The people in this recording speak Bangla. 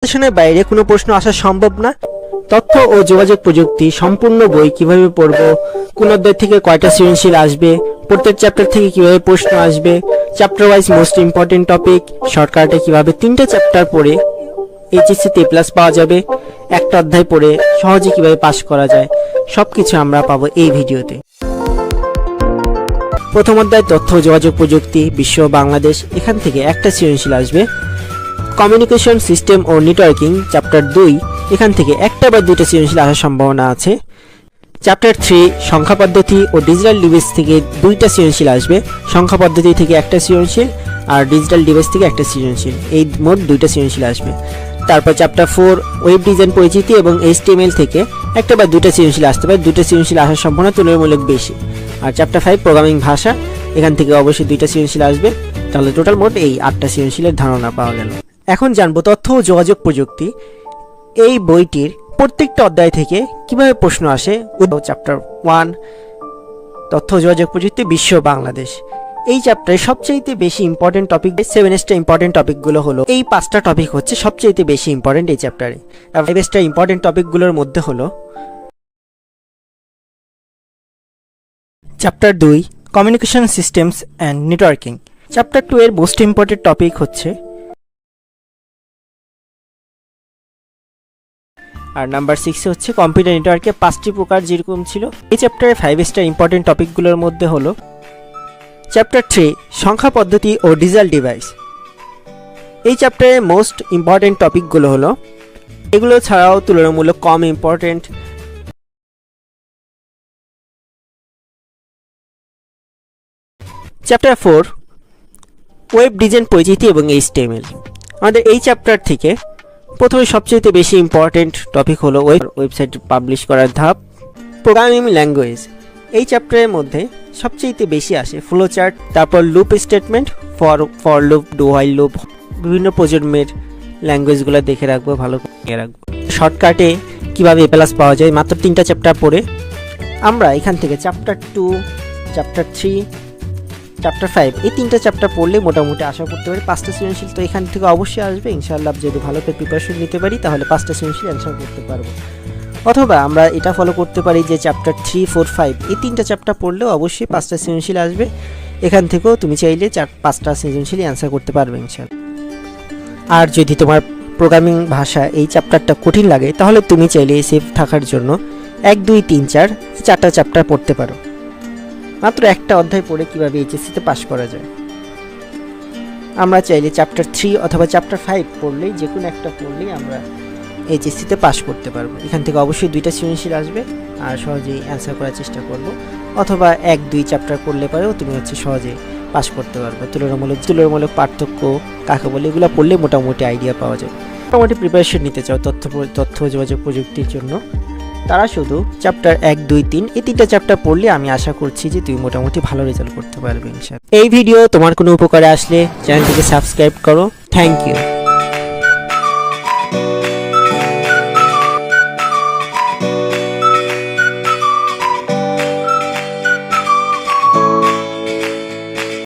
বিশ্লেষণের বাইরে কোনো প্রশ্ন আসা সম্ভব না। তথ্য ও যোগাযোগ প্রযুক্তি সম্পূর্ণ বই কিভাবে পড়ব, কোন অধ্যায় থেকে কয়টা সৃজনশীল আসবে, প্রত্যেক চ্যাপ্টার থেকে কিভাবে প্রশ্ন আসবে, chapter wise most important topic, শর্টকাটে কিভাবে 3টে চ্যাপ্টার পড়ে এইচএসসি প্লাস পাওয়া যাবে, একটা অধ্যায় পড়ে সহজে কিভাবে পাস করা যায়, সবকিছু আমরা পাবো এই ভিডিওতে। প্রথম অধ্যায় তথ্য ও যোগাযোগ প্রযুক্তি, বিশ্ব ও বাংলাদেশ। এখান থেকে একটা সৃজনশীল আসবে। কমিউনিকেশন সিস্টেম ও নেটওয়ার্কিং চ্যাপ্টার 2, এখান থেকে একটা বা দুইটা সৃজনশীল আসার সম্ভাবনা আছে। চ্যাপ্টার 3 সংখ্যা পদ্ধতি ও ডিজিটাল ডিভাইস থেকে দুইটা সৃজনশীল আসবে। সংখ্যা পদ্ধতি থেকে একটা সৃজনশীল আর ডিজিটাল ডিভাইস থেকে একটা সৃজনশীল, এই মোট দুইটা সৃজনশীল আসবে। তারপর চ্যাপ্টার 4 ওয়েব ডিজাইন পরিচিতি এবং HTML থেকে একটা বা দুইটা সৃজনশীল আসতে পারে। দুইটা সৃজনশীল আসার সম্ভাবনা তুলনামূলক বেশি। আর চ্যাপ্টার 5 প্রোগ্রামিং ভাষা, এখান থেকে অবশ্যই দুইটা সৃজনশীল আসবে। তাহলে টোটাল মোট এই 8টা সৃজনশীলের ধারণা পাওয়া গেল। এখন জানবো তথ্য ও যোগাযোগ প্রযুক্তি এই বইটির প্রত্যেকটা অধ্যায় থেকে কিভাবে প্রশ্ন আসে। চ্যাপ্টার 1 তথ্য ও যোগাযোগ প্রযুক্তি, বিশ্ব বাংলাদেশ। এই চ্যাপ্টারে সবচেয়ে বেশি ইম্পর্টেন্ট টপিক, 7টা ইম্পর্টেন্ট টপিকগুলো হলো এই 5টা টপিক হচ্ছে সবচেয়ে বেশি ইম্পর্টেন্ট এই চ্যাপ্টারে। 5টা ইম্পর্টেন্ট টপিকগুলোর মধ্যে হলো chapter 2 communication systems and networking. Chapter 2 এর মোস্ট ইম্পর্টেন্ট টপিক হচ্ছে, আর নাম্বার 6 হচ্ছে কম্পিউটার নেটওয়ার্কে 5টি প্রকার যেরকম ছিল। এই চ্যাপ্টারে 5টা ইম্পর্টেন্ট টপিকগুলোর মধ্যে হলো চ্যাপ্টার 3 সংখ্যা পদ্ধতি ও ডিজিটাল ডিভাইস। এই চ্যাপ্টারে মোস্ট ইম্পর্টেন্ট টপিকগুলো হলো, এগুলো ছাড়াও তুলনামূলক কম ইম্পর্টেন্ট চ্যাপ্টার 4 ওয়েব ডিজাইন পরিচিতি এবং HTML। আমাদের এই চ্যাপ্টার থেকে প্রথমে সবচেয়ে বেশি ইম্পর্টেন্ট টপিক হলো ওয়েবসাইট পাবলিশ করার ধাপ। প্রোগ্রামিং ল্যাঙ্গুয়েজ, এই চ্যাপ্টারের মধ্যে সবচেয়ে বেশি আসে ফ্লো চার্ট, তারপর loop statement, for loop, do while loop, বিভিন্ন প্রজন্মের ল্যাঙ্গুয়েজগুলো দেখে রাখবো, ভালো করে রাখবো। শর্টকাটে কীভাবে A+ পাওয়া যায়, মাত্র 3টা চ্যাপ্টার পড়ে আমরা এখান থেকে চ্যাপ্টার 2, চ্যাপ্টার 3, চ্যাপ্টার 5 এই 3টা চ্যাপ্টার পড়লে মোটামুটি আশা করতে পারি 5টা সৃজনশীল তো এখান থেকে অবশ্যই আসবে ইনশাআল্লাহ। যদি ভালো করে প্রিপারেশন নিতে পারি তাহলে 5টা সৃজনশীল অ্যান্সার করতে পারবো। অথবা আমরা এটা ফলো করতে পারি যে চ্যাপ্টার 3, 4, 5 এই 3টা চ্যাপ্টার পড়লেও অবশ্যই 5টা সৃজনশীল আসবে। এখান থেকেও তুমি চাইলে 5টা সৃজনশীল অ্যান্সার করতে পারবে ইনশাআল্লাহ। আর যদি তোমার প্রোগ্রামিং ভাষা এই চ্যাপ্টারটা কঠিন লাগে তাহলে তুমি চাইলে সেফ থাকার জন্য 1, 2, 3, 4টা চ্যাপ্টার পড়তে পারো। মাত্র একটা অধ্যায় পড়ে কিভাবে এইচএসসিতে পাস করা যায়। আমরা চাইলে চ্যাপ্টার 3 অথবা চ্যাপ্টার 5 পড়লেই, যে কোনো একটা পড়লেই আমরা এইচএসসিতে পাস করতে পারবো। এখান থেকে অবশ্যই 2টা সৃজনশীল আসবে আর সহজেই অ্যান্সার করার চেষ্টা করব। অথবা 1, 2 চ্যাপ্টার পড়লে পরেও তুমি সহজে পাস করতে পারবে। তুলনামূলক পার্থক্য কাকে বলে, এগুলো পড়লে মোটামুটি আইডিয়া পাওয়া যায়। মোটামুটি প্রিপারেশন নিতে চাও তথ্য যোগাযোগ প্রযুক্তির জন্য, তারা শুধু চ্যাপ্টার 1, 2, 3 এই 3টা চ্যাপ্টার পড়লে আমি আশা করছি যে তুমি মোটামুটি ভালো রেজাল্ট করতে পারবে ইনশাআল্লাহ। এই ভিডিও তোমার কোনো উপকারে আসলে চ্যানেলটিকে সাবস্ক্রাইব করো। Thank you.